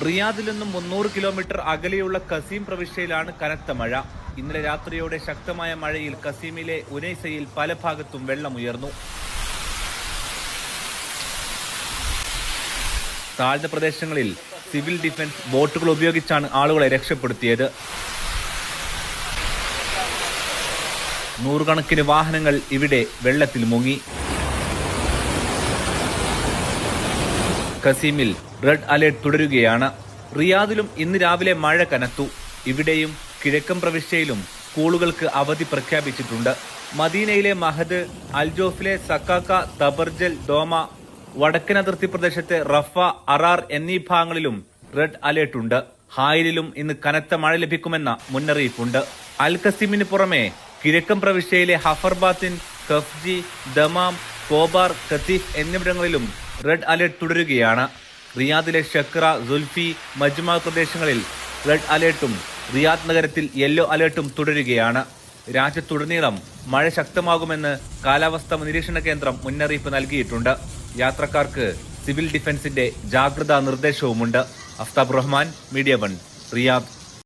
റിയാദിൽ നിന്നും 300 കിലോമീറ്റർ അകലെയുള്ള കസീം പ്രവിശ്യയിലാണ് കനത്ത മഴ. ഇന്നലെ രാത്രിയോടെ ശക്തമായ മഴയിൽ കസീമിലെ ഉനൈസയിൽ പല ഭാഗത്തും വെള്ളമുയർന്നു. താഴ്ന്ന പ്രദേശങ്ങളിൽ സിവിൽ ഡിഫൻസ് ബോട്ടുകൾ ഉപയോഗിച്ചാണ് ആളുകളെ രക്ഷപ്പെടുത്തിയത്. നൂറുകണക്കിന് വാഹനങ്ങൾ ഇവിടെ വെള്ളത്തിൽ മുങ്ങി. കസീമിൽ റെഡ് അലേർട്ട് തുടരുകയാണ്. റിയാദിലും ഇന്ന് രാവിലെ മഴ കനത്തു. ഇവിടെയും കിഴക്കൻ പ്രവിശ്യയിലും സ്കൂളുകൾക്ക് അവധി പ്രഖ്യാപിച്ചിട്ടുണ്ട്. മദീനയിലെ മഹദ്, അൽജോഫിലെ സക്കാക്ക, തബർജൽ, ദോമ, വടക്കൻ അതിർത്തി പ്രദേശത്തെ റഫ, അറാർ എന്നീ ഭാഗങ്ങളിലും റെഡ് അലേർട്ട് ഉണ്ട്. ഹായിലും ഇന്ന് കനത്ത മഴ ലഭിക്കുമെന്ന മുന്നറിയിപ്പുണ്ട്. അൽ കസീമിന് പുറമെ കിഴക്കൻ പ്രവിശ്യയിലെ ഹഫർബാത്തിൻ, കഫ്ജി, ദമാം, കോബാർ, കത്തീഫ് എന്നിവിടങ്ങളിലും റെഡ് അലേർട്ട് തുടരുകയാണ്. റിയാദിലെ ഷക്ര, സുൽഫി, മജ്മ പ്രദേശങ്ങളിൽ റെഡ് അലേർട്ടും റിയാദ് നഗരത്തിൽ യെല്ലോ അലേർട്ടും തുടരുകയാണ്. രാജ്യത്തുടനീളം മഴ ശക്തമാകുമെന്ന് കാലാവസ്ഥാ നിരീക്ഷണ കേന്ദ്രം മുന്നറിയിപ്പ് നൽകിയിട്ടുണ്ട്. യാത്രക്കാർക്ക് സിവിൽ ഡിഫൻസിന്റെ ജാഗ്രതാ നിർദ്ദേശവുമുണ്ട്. Aftab Rahman, media 1, Riyadh.